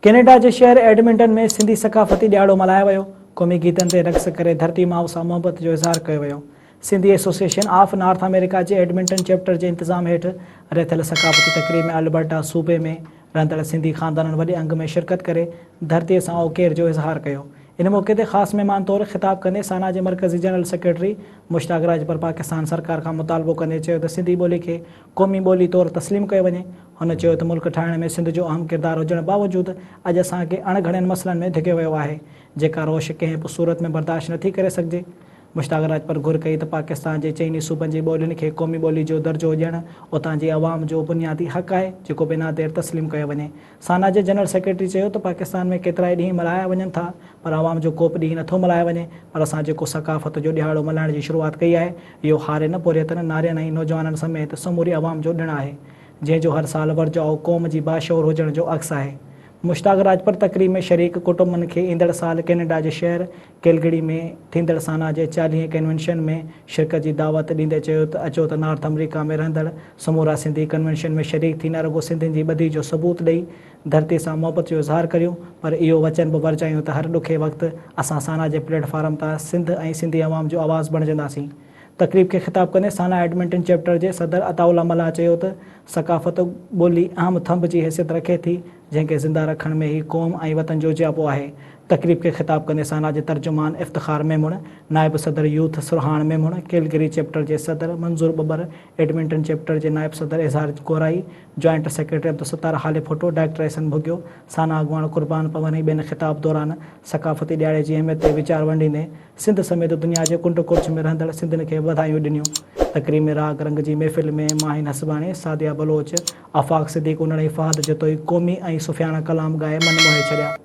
Canada के शहर Edmonton में सिंधी सकाफ़ती ॾियारो मल्हायो वियो। क़ौमी गीतनि ते रक़्स करे धरती माउ सां मुहबत जो इज़हार कयो वियो। Sindhi association of north America के एडमिंटन चैप्टर के इंतज़ाम हेठ रथियल सकाफ़ती तकरीब में अल्बर्टा सूबे में रहंदड़ सिंधी ख़ानदाननि वॾे अंग में शिरकत करे धरती सां औकेर जो इज़हार कयो। इन मौके ते ख़ास मेहमान तौर ख़िताब कंदे साना के मरकज़ी जनरल सेक्रेटरी मुश्ताक राजपर पाकिस्तान सरकार का मुतालबो कंदे चयो त सिंधी ॿोली खे क़ौमी ॿोली तौर तस्लीम कयो वञे। हुन चयो त मुल्क ठाहिण में सिंध जो अहम किरदार हुजण बावजूदि अॼु असांखे अणघड़ियनि मसइलनि में धिकियो वियो आहे जेका रोश कंहिं बि सूरत में बर्दाश्त नथी करे सघिजे। मुश्ताक राजपर घुर कई त पाकिस्तान जे चइनी सूबनि जी ॿोलियुनि खे क़ौमी ॿोली जो दर्जो ॾियणु उतां जी अवाम जो बुनियादी हक़ आहे जेको बिना देर तस्लीम कयो वञे। साना जे जनरल सेक्रेटरी चयो त पाकिस्तान में केतिरा ई ॾींहं मल्हाया वञनि था पर अवाम जो को बि ॾींहुं नथो मल्हायो वञे। पर असां जेको सकाफ़त जो ॾियारो मल्हाइण जी शुरूआति कई आहे इहो हारियुनि पुरियतनि नारियनि ऐं नौजवाननि समेत समूरी अवाम जो ॾिणु आहे जंहिंजो हर साल वर्जाओ क़ौम जी बाशऊर हुजण जो अक्स आहे। मुश्ताक राजपर तकरीब में शरीक कुटुंबनि खे ईंदड़ साल कैनेडा जे शहर कैलगरी में थींदड़ साना जे 40 कन्वेंशन में शिरकत की दावत ॾींदे चयो त अचो त नॉर्थ अमेरिका में रहंदड़ समूरा सिंधी कन्वेंशन में शरीक थी न रुगो सिंधियुनि जी ॿधी जो सबूत ॾेई धरती सां मुहबत जो इज़हार करियूं पर इहो वचन बि वरचायूं त हर ॾुखे वक़्तु असां साना जे प्लेटफॉर्म तां सिंध ऐं सिंधी अवाम जो आवाज़ बणिजंदासीं। तकरीब के खिताब कंदे साना एडमिंटन चैप्टर के सदर अताउल्ला मल्ला चयो त सकाफ़त ॿोली अहम थंब की हैसियत रखे थी जंहिंखे ज़िंदा रखण में ही क़ौम ऐं वतन जो जियापो आहे। तकरीब के खिताब कंदे साना के तर्जुमान इफ्तिखार मेमुण, नायब सदर यूथ सुरहान मेमुण, कैलगरी चैप्टर के सदर मंजूर बबर, एडमिंटन चैप्टर के नायब सदर इजहार गोराई, जॉइंट सेक्रेटरी अब्दुलसत्तार हाले फोटो, डायरेक्टर एहसन भुगियो, साना अगवान कुर्बान पवन ऐं ॿियनि ख़िताब दौरान सकाफ़ती ॾियारे जी अहमियत ते वीचार वंडींदे सिंध समेत दुनिया के कुंड कुर्च में रहंदड़ सिंधियुनि खे वाधायूं ॾिनियूं। तकरीब में राग रंग की महफ़िल में माहिन हसबानी, सादिया बलोच, आफ़ाक सिद्दीक़ उनड़ ऐं फ़हद जतोई क़ौमी ऐं सुफ़ियाना कलाम ॻाए मन मोहे छॾिया।